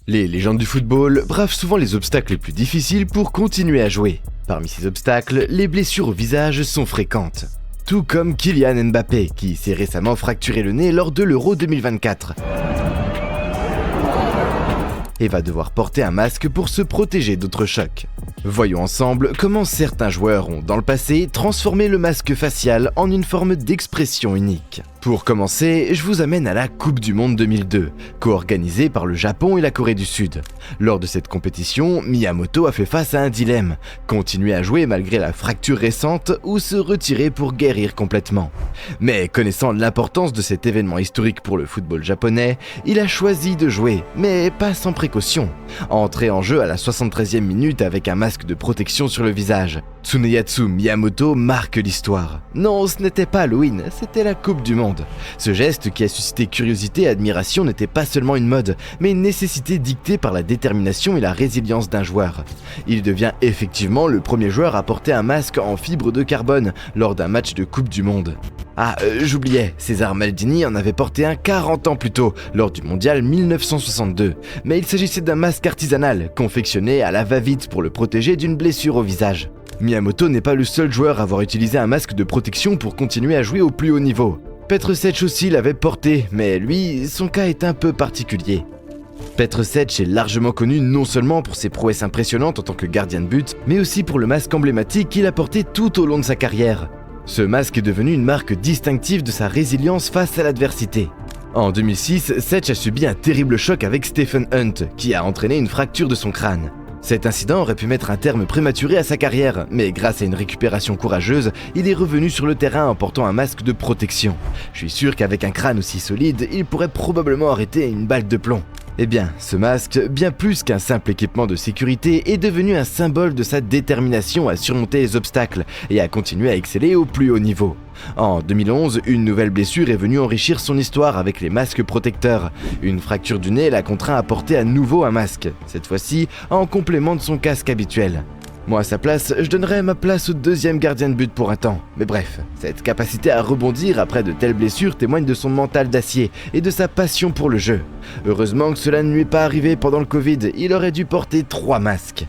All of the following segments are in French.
Les légendes du football bravent souvent les obstacles les plus difficiles pour continuer à jouer. Parmi ces obstacles, les blessures au visage sont fréquentes. Tout comme Kylian Mbappé, qui s'est récemment fracturé le nez lors de l'Euro 2024. Et va devoir porter un masque pour se protéger d'autres chocs. Voyons ensemble comment certains joueurs ont, dans le passé, transformé le masque facial en une forme d'expression unique. Pour commencer, je vous amène à la Coupe du Monde 2002, co-organisée par le Japon et la Corée du Sud. Lors de cette compétition, Miyamoto a fait face à un dilemme, continuer à jouer malgré la fracture récente ou se retirer pour guérir complètement. Mais connaissant l'importance de cet événement historique pour le football japonais, il a choisi de jouer, mais pas sans précaution. Entré en jeu à la 73e minute avec un masque de protection sur le visage. Tsuneyatsu Miyamoto marque l'histoire. Non, ce n'était pas Halloween, c'était la Coupe du Monde. Ce geste qui a suscité curiosité et admiration n'était pas seulement une mode, mais une nécessité dictée par la détermination et la résilience d'un joueur. Il devient effectivement le premier joueur à porter un masque en fibre de carbone lors d'un match de Coupe du Monde. J'oubliais, César Maldini en avait porté un 40 ans plus tôt, lors du mondial 1962. Mais il s'agissait d'un masque artisanal, confectionné à la va-vite pour le protéger d'une blessure au visage. Miyamoto n'est pas le seul joueur à avoir utilisé un masque de protection pour continuer à jouer au plus haut niveau. Petr Cech aussi l'avait porté, mais lui, son cas est un peu particulier. Petr Cech est largement connu non seulement pour ses prouesses impressionnantes en tant que gardien de but, mais aussi pour le masque emblématique qu'il a porté tout au long de sa carrière. Ce masque est devenu une marque distinctive de sa résilience face à l'adversité. En 2006, Cech a subi un terrible choc avec Stephen Hunt, qui a entraîné une fracture de son crâne. Cet incident aurait pu mettre un terme prématuré à sa carrière, mais grâce à une récupération courageuse, il est revenu sur le terrain en portant un masque de protection. Je suis sûr qu'avec un crâne aussi solide, il pourrait probablement arrêter une balle de plomb. Eh bien, ce masque, bien plus qu'un simple équipement de sécurité, est devenu un symbole de sa détermination à surmonter les obstacles et à continuer à exceller au plus haut niveau. En 2011, une nouvelle blessure est venue enrichir son histoire avec les masques protecteurs. Une fracture du nez l'a contraint à porter à nouveau un masque, cette fois-ci en complément de son casque habituel. Moi à sa place, je donnerais ma place au deuxième gardien de but pour un temps. Mais bref, cette capacité à rebondir après de telles blessures témoigne de son mental d'acier et de sa passion pour le jeu. Heureusement que cela ne lui est pas arrivé pendant le Covid, il aurait dû porter 3 masques.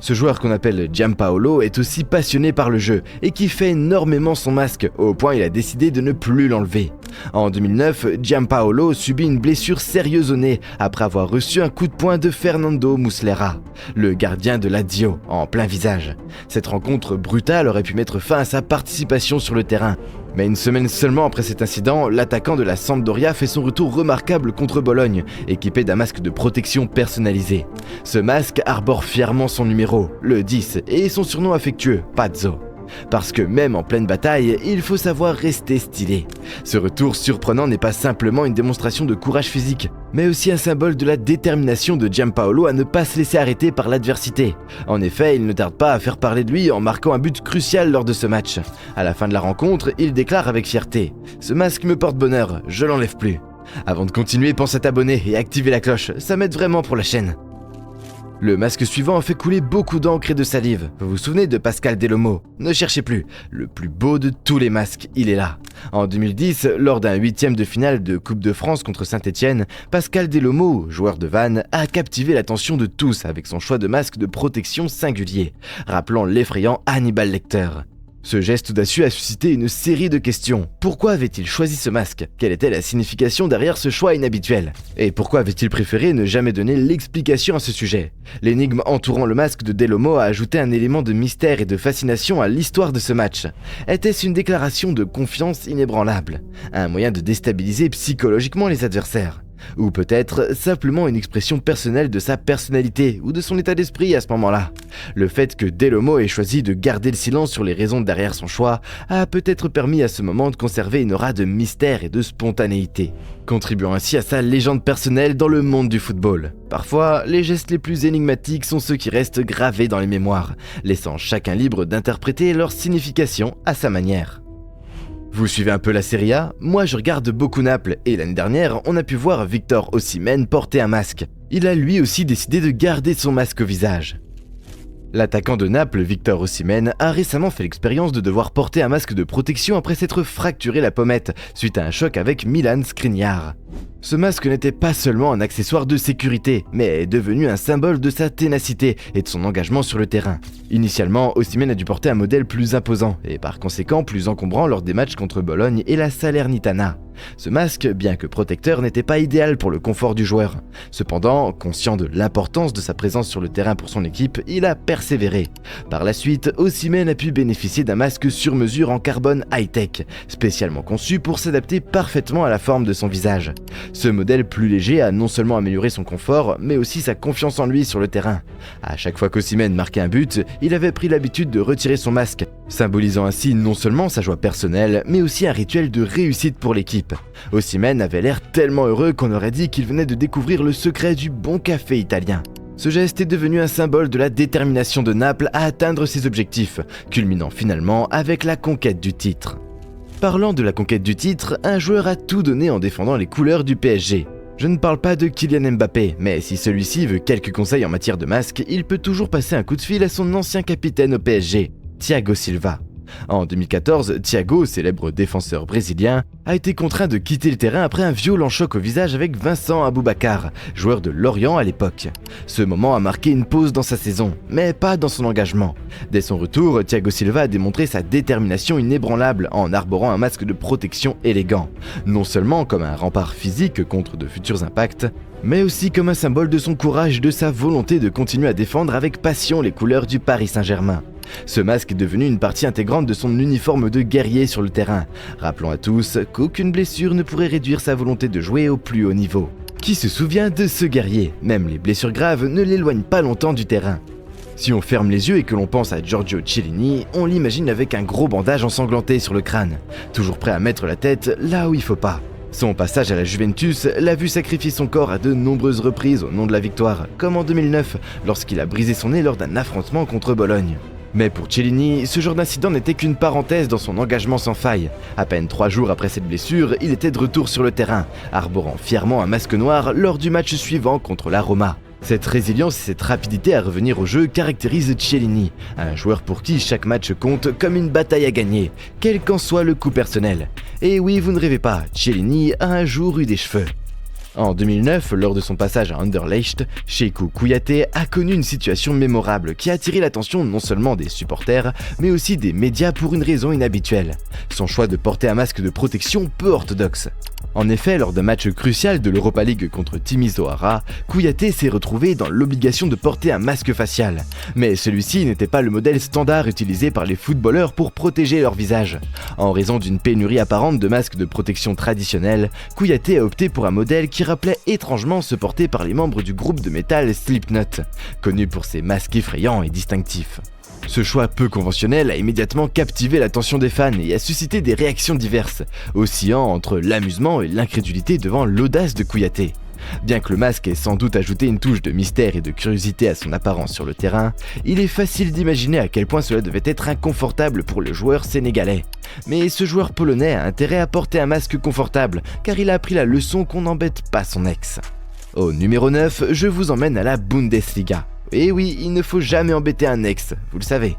Ce joueur qu'on appelle Giampaolo est aussi passionné par le jeu et qui fait énormément son masque, au point il a décidé de ne plus l'enlever. En 2009, Giampaolo subit une blessure sérieuse au nez après avoir reçu un coup de poing de Fernando Muslera, le gardien de Lazio, en plein visage. Cette rencontre brutale aurait pu mettre fin à sa participation sur le terrain. Mais une semaine seulement après cet incident, l'attaquant de la Sampdoria fait son retour remarquable contre Bologne, équipé d'un masque de protection personnalisé. Ce masque arbore fièrement son numéro, le 10, et son surnom affectueux, Pazzo. Parce que même en pleine bataille, il faut savoir rester stylé. Ce retour surprenant n'est pas simplement une démonstration de courage physique, mais aussi un symbole de la détermination de Giampaolo à ne pas se laisser arrêter par l'adversité. En effet, il ne tarde pas à faire parler de lui en marquant un but crucial lors de ce match. À la fin de la rencontre, il déclare avec fierté « Ce masque me porte bonheur, je l'enlève plus ». Avant de continuer, pense à t'abonner et activer la cloche, ça m'aide vraiment pour la chaîne. Le masque suivant a fait couler beaucoup d'encre et de salive. Vous vous souvenez de Pascal Delhomme? Ne cherchez plus, le plus beau de tous les masques, il est là. En 2010, lors d'un 8e de finale de Coupe de France contre Saint-Etienne, Pascal Delhomme, joueur de Vannes, a captivé l'attention de tous avec son choix de masque de protection singulier, rappelant l'effrayant Hannibal Lecter. Ce geste audacieux a suscité une série de questions. Pourquoi avait-il choisi ce masque? Quelle était la signification derrière ce choix inhabituel? Et pourquoi avait-il préféré ne jamais donner l'explication à ce sujet? L'énigme entourant le masque de Delhomme a ajouté un élément de mystère et de fascination à l'histoire de ce match. Était-ce une déclaration de confiance inébranlable? Un moyen de déstabiliser psychologiquement les adversaires? Ou peut-être simplement une expression personnelle de sa personnalité ou de son état d'esprit à ce moment-là. Le fait que Delhomme ait choisi de garder le silence sur les raisons derrière son choix a peut-être permis à ce moment de conserver une aura de mystère et de spontanéité, contribuant ainsi à sa légende personnelle dans le monde du football. Parfois, les gestes les plus énigmatiques sont ceux qui restent gravés dans les mémoires, laissant chacun libre d'interpréter leur signification à sa manière. Vous suivez un peu la Serie A? Moi je regarde beaucoup Naples et l'année dernière on a pu voir Victor Osimhen porter un masque. Il a lui aussi décidé de garder son masque au visage. L'attaquant de Naples, Victor Osimhen, a récemment fait l'expérience de devoir porter un masque de protection après s'être fracturé la pommette suite à un choc avec Milan Skriniar. Ce masque n'était pas seulement un accessoire de sécurité, mais est devenu un symbole de sa ténacité et de son engagement sur le terrain. Initialement, Osimhen a dû porter un modèle plus imposant et par conséquent plus encombrant lors des matchs contre Bologne et la Salernitana. Ce masque, bien que protecteur, n'était pas idéal pour le confort du joueur. Cependant, conscient de l'importance de sa présence sur le terrain pour son équipe, il a persévéré. Par la suite, Osimhen a pu bénéficier d'un masque sur mesure en carbone high-tech, spécialement conçu pour s'adapter parfaitement à la forme de son visage. Ce modèle plus léger a non seulement amélioré son confort, mais aussi sa confiance en lui sur le terrain. À chaque fois qu'Osimhen marquait un but, il avait pris l'habitude de retirer son masque, symbolisant ainsi non seulement sa joie personnelle, mais aussi un rituel de réussite pour l'équipe. Osimhen avait l'air tellement heureux qu'on aurait dit qu'il venait de découvrir le secret du bon café italien. Ce geste est devenu un symbole de la détermination de Naples à atteindre ses objectifs, culminant finalement avec la conquête du titre. Parlant de la conquête du titre, un joueur a tout donné en défendant les couleurs du PSG. Je ne parle pas de Kylian Mbappé, mais si celui-ci veut quelques conseils en matière de masque, il peut toujours passer un coup de fil à son ancien capitaine au PSG, Thiago Silva. En 2014, Thiago, célèbre défenseur brésilien, a été contraint de quitter le terrain après un violent choc au visage avec Vincent Aboubakar, joueur de Lorient à l'époque. Ce moment a marqué une pause dans sa saison, mais pas dans son engagement. Dès son retour, Thiago Silva a démontré sa détermination inébranlable en arborant un masque de protection élégant, non seulement comme un rempart physique contre de futurs impacts, mais aussi comme un symbole de son courage et de sa volonté de continuer à défendre avec passion les couleurs du Paris Saint-Germain. Ce masque est devenu une partie intégrante de son uniforme de guerrier sur le terrain, rappelant à tous qu'aucune blessure ne pourrait réduire sa volonté de jouer au plus haut niveau. Qui se souvient de ce guerrier? Même les blessures graves ne l'éloignent pas longtemps du terrain. Si on ferme les yeux et que l'on pense à Giorgio Chiellini, on l'imagine avec un gros bandage ensanglanté sur le crâne, toujours prêt à mettre la tête là où il faut pas. Son passage à la Juventus l'a vu sacrifier son corps à de nombreuses reprises au nom de la victoire, comme en 2009, lorsqu'il a brisé son nez lors d'un affrontement contre Bologne. Mais pour Chiellini, ce genre d'incident n'était qu'une parenthèse dans son engagement sans faille. À peine 3 jours après cette blessure, il était de retour sur le terrain, arborant fièrement un masque noir lors du match suivant contre la Roma. Cette résilience et cette rapidité à revenir au jeu caractérisent Chiellini, un joueur pour qui chaque match compte comme une bataille à gagner, quel qu'en soit le coup personnel. Et oui, vous ne rêvez pas, Chiellini a un jour eu des cheveux. En 2009, lors de son passage à Anderlecht, Cheikhou Kouyaté a connu une situation mémorable qui a attiré l'attention non seulement des supporters, mais aussi des médias pour une raison inhabituelle. Son choix de porter un masque de protection peu orthodoxe. En effet, lors d'un match crucial de l'Europa League contre Timișoara Oara, Kouyaté s'est retrouvé dans l'obligation de porter un masque facial. Mais celui-ci n'était pas le modèle standard utilisé par les footballeurs pour protéger leur visage. En raison d'une pénurie apparente de masques de protection traditionnels, Kouyaté a opté pour un modèle qui rappelait étrangement ceux portés par les membres du groupe de métal Slipknot, connu pour ses masques effrayants et distinctifs. Ce choix peu conventionnel a immédiatement captivé l'attention des fans et a suscité des réactions diverses, oscillant entre l'amusement et l'incrédulité devant l'audace de Kouyaté. Bien que le masque ait sans doute ajouté une touche de mystère et de curiosité à son apparence sur le terrain, il est facile d'imaginer à quel point cela devait être inconfortable pour le joueur sénégalais. Mais ce joueur polonais a intérêt à porter un masque confortable, car il a appris la leçon qu'on n'embête pas son ex. Au numéro 9, je vous emmène à la Bundesliga. Et oui, il ne faut jamais embêter un ex, vous le savez.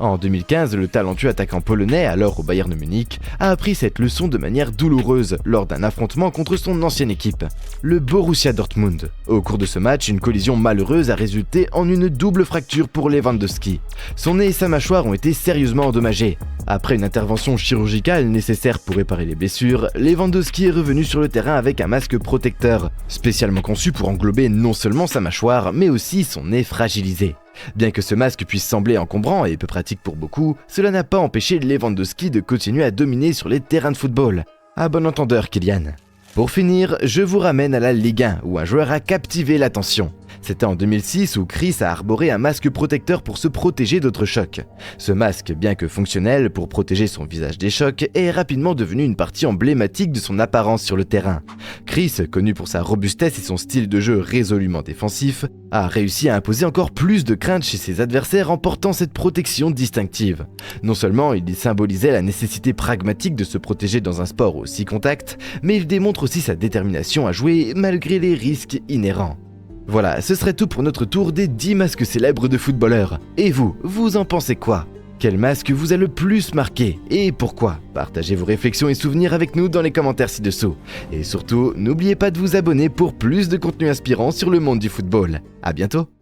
En 2015, le talentueux attaquant polonais, alors au Bayern Munich, a appris cette leçon de manière douloureuse lors d'un affrontement contre son ancienne équipe, le Borussia Dortmund. Au cours de ce match, une collision malheureuse a résulté en une double fracture pour Lewandowski. Son nez et sa mâchoire ont été sérieusement endommagés. Après une intervention chirurgicale nécessaire pour réparer les blessures, Lewandowski est revenu sur le terrain avec un masque protecteur, spécialement conçu pour englober non seulement sa mâchoire, mais aussi son nez fragilisé. Bien que ce masque puisse sembler encombrant et peu pratique pour beaucoup, cela n'a pas empêché Lewandowski de continuer à dominer sur les terrains de football. À bon entendeur, Kylian. Pour finir, je vous ramène à la Ligue 1 où un joueur a captivé l'attention. C'était en 2006 où Chris a arboré un masque protecteur pour se protéger d'autres chocs. Ce masque, bien que fonctionnel pour protéger son visage des chocs, est rapidement devenu une partie emblématique de son apparence sur le terrain. Chris, connu pour sa robustesse et son style de jeu résolument défensif, a réussi à imposer encore plus de crainte chez ses adversaires en portant cette protection distinctive. Non seulement il symbolisait la nécessité pragmatique de se protéger dans un sport aussi contact, mais il démontre aussi sa détermination à jouer malgré les risques inhérents. Voilà, ce serait tout pour notre tour des 10 masques célèbres de footballeurs. Et vous en pensez quoi ? Quel masque vous a le plus marqué et pourquoi? Partagez vos réflexions et souvenirs avec nous dans les commentaires ci-dessous. Et surtout, n'oubliez pas de vous abonner pour plus de contenu inspirant sur le monde du football. À bientôt!